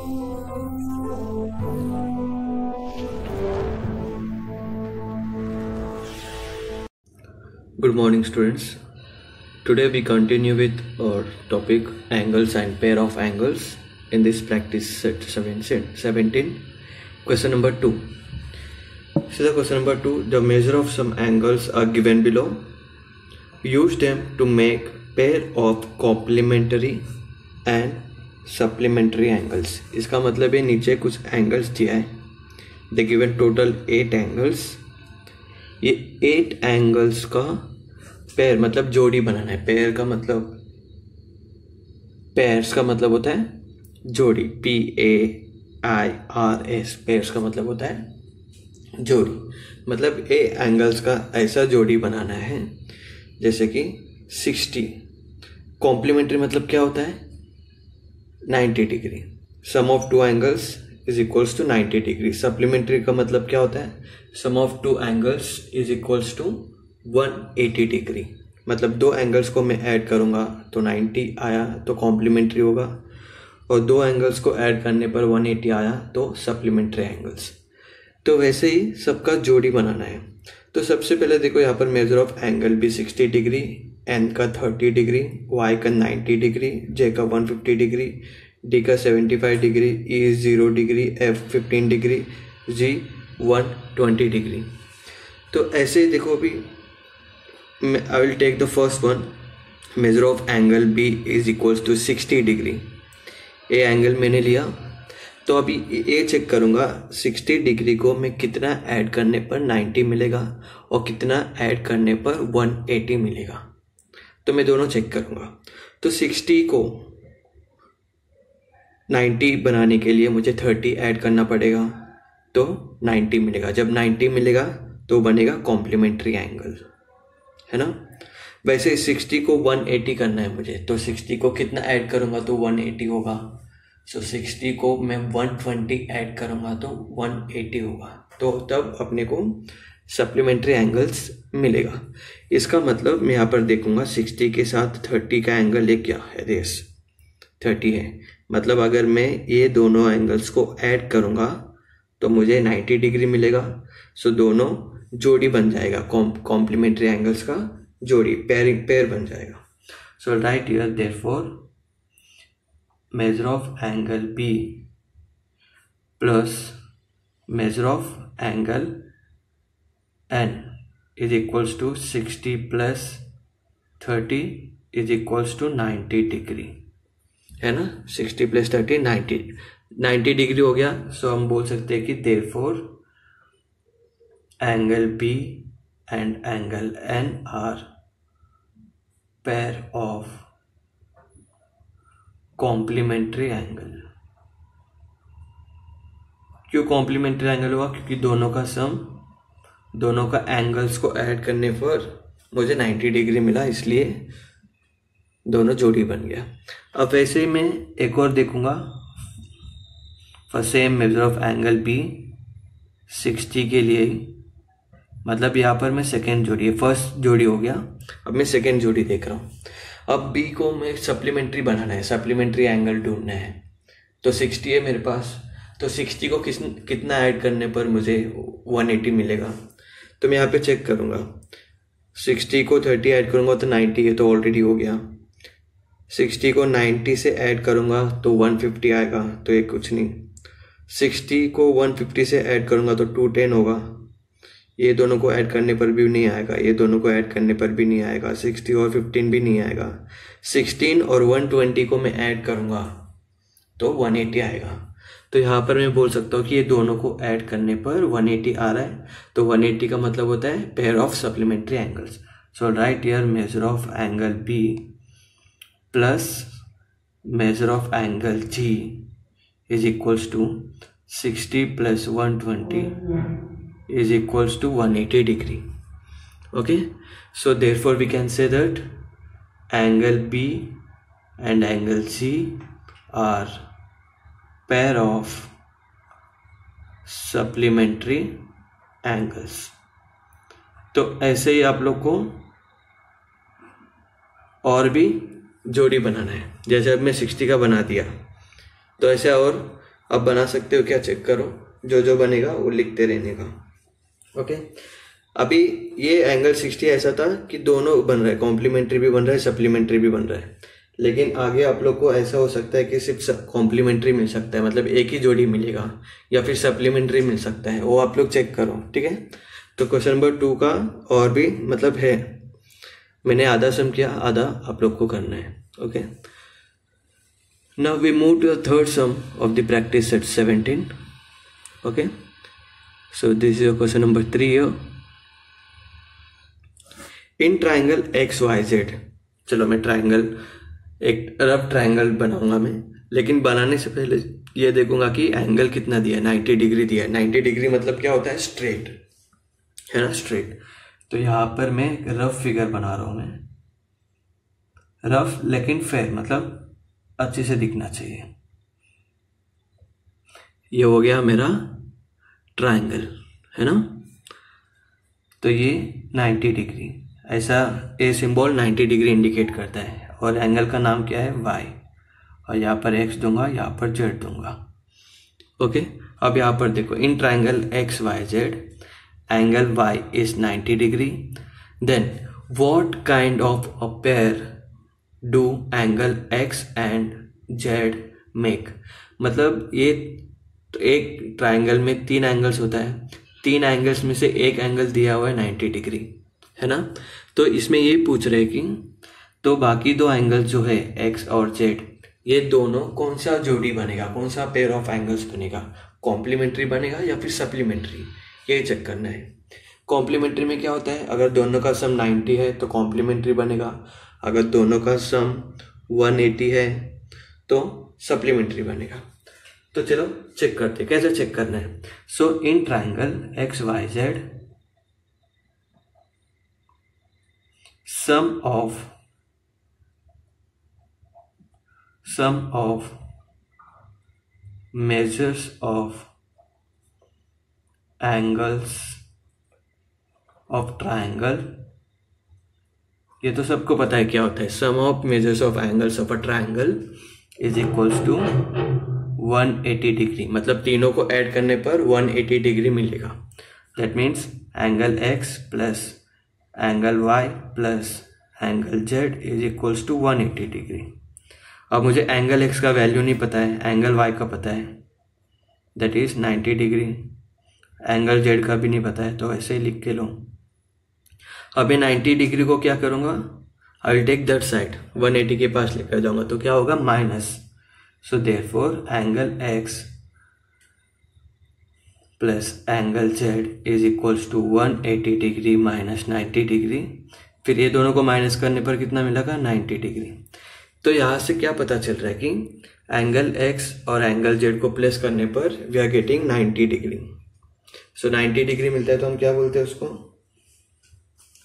Good morning, students. Today we continue with our topic angles and pair of angles in this practice set 17. Question number 2. So the question number 2, the measure of some angles are given below. Use them to make pair of complementary and supplementary angles. इसका मतलब है नीचे कुछ angles दिया है. They given total 8 angles. ये 8 angles का pair मतलब जोड़ी बनाना है. पेयर का मतलब, पेयर्स का मतलब होता है जोड़ी. PAIRS पेयर्स का मतलब होता है जोड़ी. मतलब ए एंगल्स का ऐसा जोड़ी बनाना है जैसे कि 60. कॉम्प्लीमेंट्री मतलब क्या होता है 90 degree. Sum of two angles is equals to 90 degree. Supplementary का मतलब क्या होता है sum of two angles is equals to 180 degree. मतलब दो एंगल्स को मैं ऐड करूंगा तो 90 आया तो कॉम्प्लीमेंट्री होगा, और दो एंगल्स को ऐड करने पर 180 आया तो सप्लीमेंट्री एंगल्स. तो वैसे ही सबका जोड़ी बनाना है. तो सबसे पहले देखो यहाँ पर मेजर ऑफ एंगल भी 60 डिग्री, एन का 30 डिग्री, वाई का 90 डिग्री, जे का 150 डिग्री, डी का 75 degree, E 0 degree, F 15 degree, G 120 degree. तो ऐसे ही देखो अभी I will take the first one. Measure of angle B is equals to 60 degree. A angle मैंने लिया तो अभी ये चेक करूँगा 60 डिग्री को मैं कितना ऐड करने पर 90 मिलेगा और कितना ऐड करने पर 180 मिलेगा. तो मैं दोनों चेक करूँगा. तो 60 को 90 बनाने के लिए मुझे 30 ऐड करना पड़ेगा तो 90 मिलेगा. जब 90 मिलेगा तो बनेगा कॉम्प्लीमेंट्री एंगल, है ना. वैसे 60 को 180 करना है मुझे, तो 60 को कितना ऐड करूँगा तो 180 होगा. सो 60 को मैं 120 ऐड करूँगा तो 180 होगा. तो तब अपने को सप्लीमेंट्री एंगल्स मिलेगा. इसका मतलब मैं यहाँ पर देखूँगा 60 के साथ 30 का एंगल ये क्या है, रेस 30 है. मतलब अगर मैं ये दोनों एंगल्स को ऐड करूँगा तो मुझे 90 डिग्री मिलेगा. सो दोनों जोड़ी बन जाएगा, कॉम्प्लीमेंट्री एंगल्स का जोड़ी, पेयर बन जाएगा. So right here therefore measure of angle B plus measure of angle N is equals to 60 plus 30 is equals to 90 degree, है ना. 60 plus 30 90 डिग्री हो गया. सो हम बोल सकते हैं कि therefore angle B and angle N are pair of complementary angle. क्यों कॉम्प्लीमेंट्री एंगल हुआ? क्योंकि दोनों का सम, दोनों का एंगल्स को ऐड करने पर मुझे 90 डिग्री मिला, इसलिए दोनों जोड़ी बन गया. अब वैसे ही मैं एक और देखूंगा for same measure of angle B 60 के लिए. मतलब यहाँ पर मैं सेकेंड जोड़ी है, फर्स्ट जोड़ी हो गया, अब मैं सेकेंड जोड़ी देख रहा हूँ. अब बी को मैं सप्लीमेंट्री बनाना है, सप्लीमेंट्री एंगल ढूंढना है. तो 60 है मेरे पास, तो 60 को कितना ऐड करने पर मुझे 180 मिलेगा. तो मैं यहाँ पे चेक करूँगा 60 को 30 ऐड करूँगा तो 90 है, तो ऑलरेडी हो गया. 60 को 90 से ऐड करूँगा तो 150 आएगा, तो ये कुछ नहीं. 60 को 150 से ऐड करूँगा तो 210 होगा. ये दोनों को ऐड करने पर भी नहीं आएगा, ये दोनों को ऐड करने पर भी नहीं आएगा. 60 और 15 भी नहीं आएगा. 16 और 120 को मैं ऐड करूँगा तो 180 आएगा. तो यहाँ पर मैं बोल सकता हूँ कि ये दोनों को ऐड करने पर 180 आ रहा है. तो 180 का मतलब होता है pair of supplementary angles. So right here measure of angle B plus measure of angle G is equals to 60 plus 120 is equals to 180 degree. Okay, so therefore we can say that angle B and angle C are pair of supplementary angles. तो ऐसे ही आप लोग को और भी जोड़ी बनाना है. जैसे अब मैं 60 का बना दिया, तो ऐसे और अब बना सकते हो क्या, चेक करो, जो जो बनेगा वो लिखते रहने का। ओके, अभी ये एंगल 60 ऐसा था कि दोनों बन रहा है, कॉम्प्लीमेंट्री भी बन रहा है, सप्लीमेंट्री भी बन रहा है। लेकिन आगे आप लोग को ऐसा हो सकता है कि सिर्फ कॉम्प्लीमेंट्री मिल सकता है, मतलब एक ही जोड़ी मिलेगा, या फिर सप्लीमेंट्री मिल सकता है, वो आप लोग चेक करो। ठीक है, तो क्वेश्चन नंबर 2 का और भी मतलब है, मैंने आधा सम किया, आधा आप लोग को करना है। Okay, now we move to the third sum of the practice set 17। Okay, so this is question number 3 here. In triangle X Y Z, चलो मैं ट्राइंगल, एक रफ ट्राइंगल बनाऊंगा मैं, लेकिन बनाने से पहले ये देखूंगा कि एंगल कितना दिया है, 90 डिग्री दिया है। 90 डिग्री मतलब क्या होता है, स्ट्रेट, है ना, स्ट्रेट। तो यहाँ पर मैं एक रफ फिगर बना रहा हूं, मैं रफ लेकिन फेयर, मतलब अच्छे से दिखना चाहिए। ये हो गया मेरा ट्राइंगल, है ना। तो ये 90 डिग्री, ऐसा ए सिंबल 90 डिग्री इंडिकेट करता है, और एंगल का नाम क्या है, वाई, और यहाँ पर एक्स दूंगा, यहाँ पर जेड दूंगा। ओके, अब यहाँ पर देखो, in triangle X Y Z angle Y is 90 degree, then what kind of a pair do angle x and Z make. मतलब ये तो एक ट्राइंगल में 3 एंगल्स होता है, 3 एंगल्स में से एक एंगल दिया हुआ है 90 डिग्री, है ना। तो इसमें ये पूछ रहे कि तो बाकी 2 एंगल जो है एक्स और जेड, ये दोनों कौन सा जोड़ी बनेगा, कौन सा पेयर ऑफ एंगल्स बनेगा, कॉम्प्लीमेंट्री बनेगा या फिर सप्लीमेंट्री, ये चेक करना है। कॉम्प्लीमेंट्री में क्या होता है, अगर दोनों का सम 90 है तो कॉम्प्लीमेंट्री बनेगा, अगर दोनों का सम 180 है तो सप्लीमेंट्री बनेगा। तो चलो चेक करते हैं, कैसे चेक करना है। So in triangle X Y Z sum of measures of angles of triangle, ये तो सबको पता है क्या होता है, sum of measures of angles of a triangle is equals to 180 degree, मतलब तीनों को ऐड करने पर 180 डिग्री मिलेगा। That means angle X plus angle Y plus angle Z is equals to 180 degree. अब मुझे एंगल एक्स का वैल्यू नहीं पता है, एंगल वाई का पता है, that is 90 degree, angle Z का भी नहीं पता है, तो ऐसे ही लिख के लो। अब ये 90 डिग्री को क्या करूँगा, I will take that side, 180 के पास लेकर जाऊँगा, तो क्या होगा, minus. So therefore angle X plus angle Z is equals to 180 degree minus 90 degree, फिर ये दोनों को माइनस करने पर कितना मिलेगा, 90 डिग्री। तो यहाँ से क्या पता चल रहा है कि एंगल एक्स और एंगल जेड को प्लेस करने पर we are getting 90 degree. So 90 degree मिलता है तो हम क्या बोलते हैं उसको,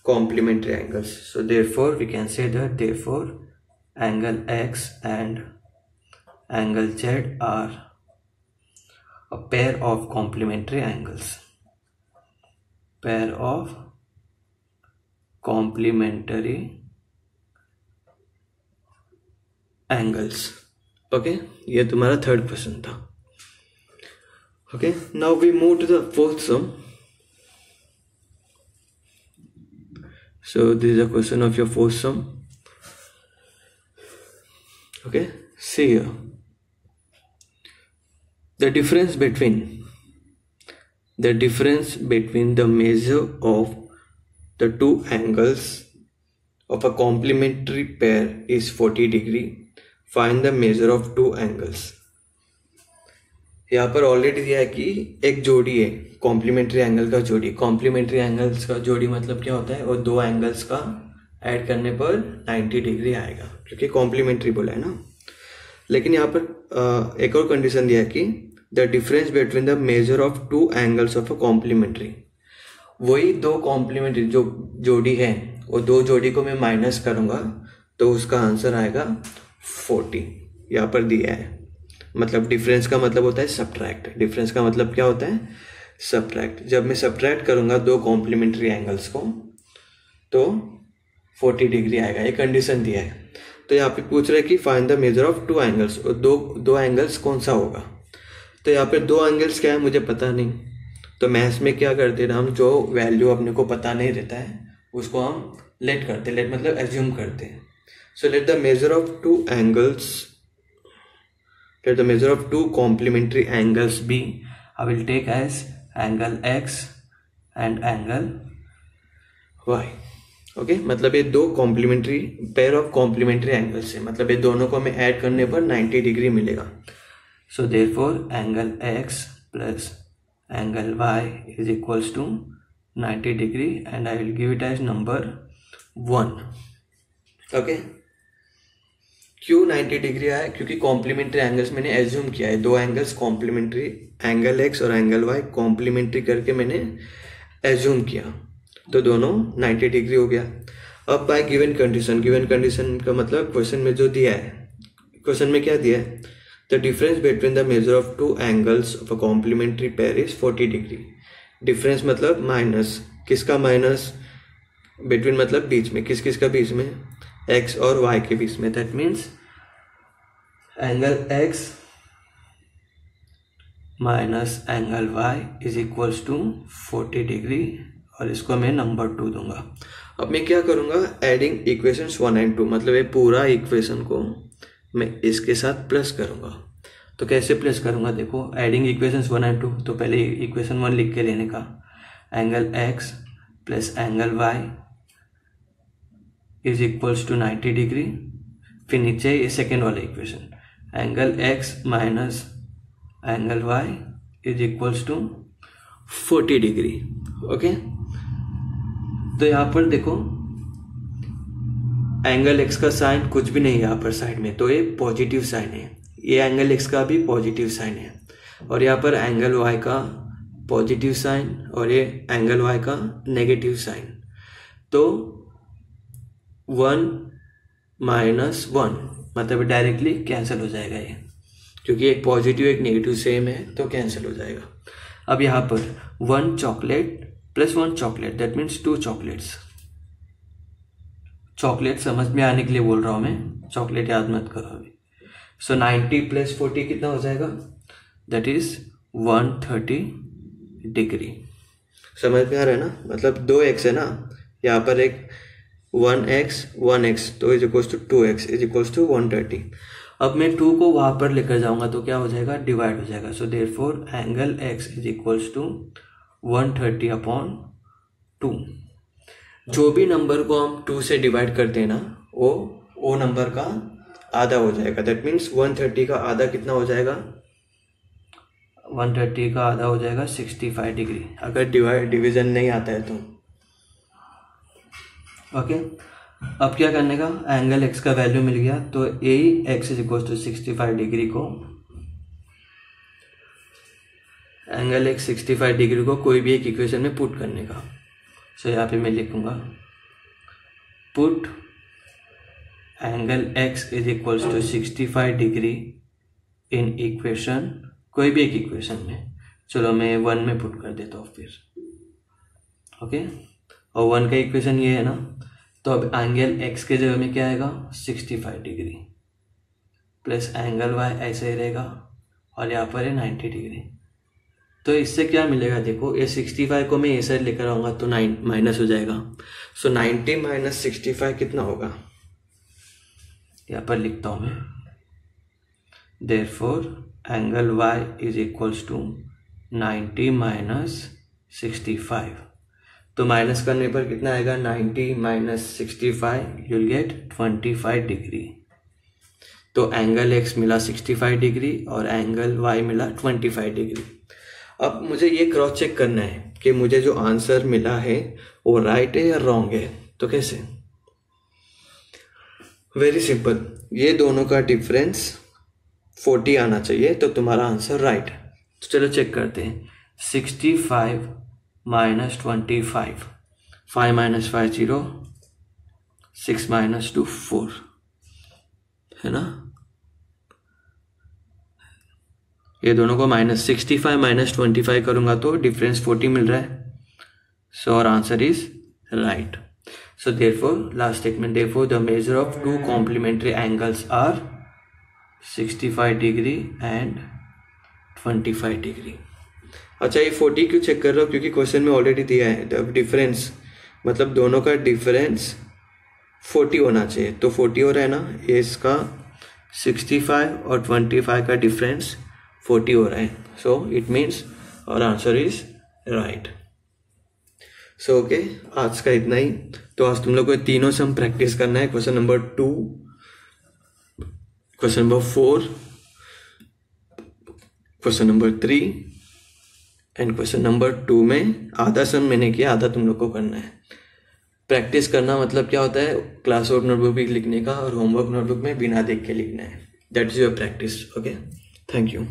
complementary angles. So therefore we can say that therefore angle x and angle z are a pair of complementary angles, pair of complementary angles. Okay, ये तुम्हारा थर्ड क्वेश्चन था। Okay, now we move to the fourth sum. So this is a question of your fourth some. Okay, see here, the difference between the measure of the two angles of a complementary pair is 40 degree. Find the measure of two angles. यहाँ पर already दिया है कि एक जोड़ी है complementary angle का जोड़ी। कॉम्प्लीमेंट्री एंगल्स का जोड़ी मतलब क्या होता है, और 2 एंगल्स का ऐड करने पर 90 डिग्री आएगा, क्योंकि कॉम्प्लीमेंट्री बोला है ना। लेकिन यहाँ पर एक और कंडीशन दिया है कि the difference between the measure of 2 angles of a complementary, वही 2 कॉम्प्लीमेंट्री जो जोड़ी है, वो 2 जोड़ी को मैं माइनस करूँगा तो उसका आंसर आएगा 40। यहाँ पर दिया है, मतलब डिफरेंस का मतलब होता है सब्ट्रैक्ट। डिफरेंस का मतलब क्या होता है, सब्ट्रैक्ट। जब मैं सब्ट्रैक्ट करूँगा 2 कॉम्प्लीमेंट्री एंगल्स को तो 40 डिग्री आएगा, ये कंडीशन दिया है। तो यहाँ पे पूछ रहे हैं कि find the measure of 2 angles, और दो एंगल्स कौन सा होगा। तो यहाँ पे दो एंगल्स क्या है मुझे पता नहीं, तो मैथ्स में क्या करते हैं हम, जो वैल्यू अपने को पता नहीं रहता है उसको हम लेट करते, लेट मतलब एज्यूम करते हैं. So let the measure of two angles, let the measure of two complementary angles be, I will take as angle x and angle y. Okay मतलब ये दो complementary pair of complementary angles है, मतलब ये दोनों को हमें ऐड करने पर 90 डिग्री मिलेगा. So therefore angle x plus angle y is equals to 90 degree and I will give it as number 1. Okay क्यों 90 डिग्री आया, क्योंकि कॉम्प्लीमेंट्री एंगल्स मैंने एज्यूम किया है, दो एंगल्स कॉम्प्लीमेंट्री, एंगल x और एंगल y कॉम्प्लीमेंट्री करके मैंने एज्यूम किया, तो दोनों 90 डिग्री हो गया. अब bye given condition, given condition का मतलब क्वेश्चन में जो दिया है, क्वेश्चन में क्या दिया है, the difference between the measure of two angles of a complementary pair is 40 degree. Difference मतलब माइनस, किसका माइनस, बिटवीन मतलब बीच में, किस किस का बीच में, x और y के बीच में. That means angle x minus angle y is equals to 40 degree और इसको मैं नंबर 2 दूंगा. अब मैं क्या करूंगा, एडिंग इक्वेशंस 1 एंड 2, मतलब ये पूरा इक्वेशन को मैं इसके साथ प्लस करूंगा. तो कैसे प्लस करूंगा, देखो एडिंग इक्वेशंस 1 एंड 2, तो पहले इक्वेशन 1 लिख के लेने का, angle x plus angle y is equals to 90 degree. फिर नीचे ये सेकेंड वाला equation, angle x minus angle y is equals to 40 degree. Okay तो यहाँ पर देखो एंगल x का साइन कुछ भी नहीं है यहाँ पर साइड में, तो ये पॉजिटिव साइन है, ये एंगल x का भी पॉजिटिव साइन है, और यहाँ पर एंगल y का पॉजिटिव साइन और ये एंगल y का नेगेटिव साइन. तो 1 माइनस 1 मतलब डायरेक्टली कैंसिल हो जाएगा ये, क्योंकि एक पॉजिटिव एक नेगेटिव सेम है तो कैंसिल हो जाएगा. अब यहाँ पर 1 chocolate plus 1 chocolate that means 2 chocolates. Chocolate समझ में आने के लिए बोल रहा हूँ मैं, चॉकलेट याद मत करो अभी. सो 90 प्लस 40 कितना हो जाएगा, दैट इज 130 डिग्री. समझ में आ रहा है ना, मतलब 2x है ना, यहाँ पर एक 1x तो is equals to 2x is equals to 130. अब मैं 2 को वहां पर लेकर जाऊंगा तो क्या हो जाएगा, डिवाइड हो जाएगा. So therefore angle x is equals to 130 upon 2. जो भी नंबर को हम 2 से डिवाइड करते हैं ना, वो नंबर का आधा हो जाएगा. दैट मीन्स 130 का आधा कितना हो जाएगा, 130 का आधा हो जाएगा 65 डिग्री, अगर डिवीजन नहीं आता है तो. ओके अब क्या करने का, एंगल x का वैल्यू मिल गया, तो a x is equal to 65 degree को, एंगल x 65 डिग्री को कोई भी एक इक्वेशन में पुट करने का. सो यहाँ पे मैं लिखूंगा put angle x is equal to 65 degree in equation, कोई भी एक इक्वेशन में. चलो मैं 1 में पुट कर देता हूँ फिर. ओके और 1 का इक्वेशन ये है ना, तो अब एंगल x के जगह में क्या आएगा, 65 डिग्री प्लस एंगल y ऐसे ही रहेगा और यहाँ पर है 90 डिग्री. तो इससे क्या मिलेगा, देखो ये 65 को मैं ये साइड लेकर आऊँगा तो 9 माइनस हो जाएगा. सो 90 माइनस 65 कितना होगा, यहाँ पर लिखता हूँ मैं, therefore angle y is equals to 90 minus 65. तो माइनस करने पर कितना आएगा, 90 माइनस 65 यूल गेट 25 डिग्री. तो एंगल x मिला 65 डिग्री और एंगल y मिला 25 डिग्री. अब मुझे ये क्रॉस चेक करना है कि मुझे जो आंसर मिला है वो राइट है या रॉन्ग है. तो कैसे, वेरी सिंपल, ये दोनों का डिफरेंस 40 आना चाहिए तो तुम्हारा आंसर राइट है. तो चलो चेक करते हैं. 65 माइनस 25, 5 माइनस 5 0, 6 माइनस 2 4 है ना. ये दोनों को माइनस 65 माइनस 25 करूंगा तो डिफरेंस 40 मिल रहा है. So our answer is right. So therefore last statement, therefore the measure of two complementary angles are 65 degree and 25 degree. अच्छा, ये 40 क्यों चेक कर रहा हूँ? क्योंकि क्वेश्चन में ऑलरेडी दिया है डिफरेंस, मतलब दोनों का डिफरेंस 40 होना चाहिए। तो 40 हो रहा है ना, ये इसका 65 और 25 का डिफरेंस 40 हो रहा है। सो इट मीन्स और answer is right. So okay, आज का इतना ही। तो आज तुम लोग को तीनों सम प्रैक्टिस करना है, question number 2, question number 4, question number 3 and question number 2 में आधा सम मैंने किया, आधा तुम लोग को करना है। प्रैक्टिस करना मतलब क्या होता है? क्लास वर्क नोटबुक भी लिखने का और होमवर्क नोटबुक में बिना देख के लिखना है। That is your practice. Okay, thank you.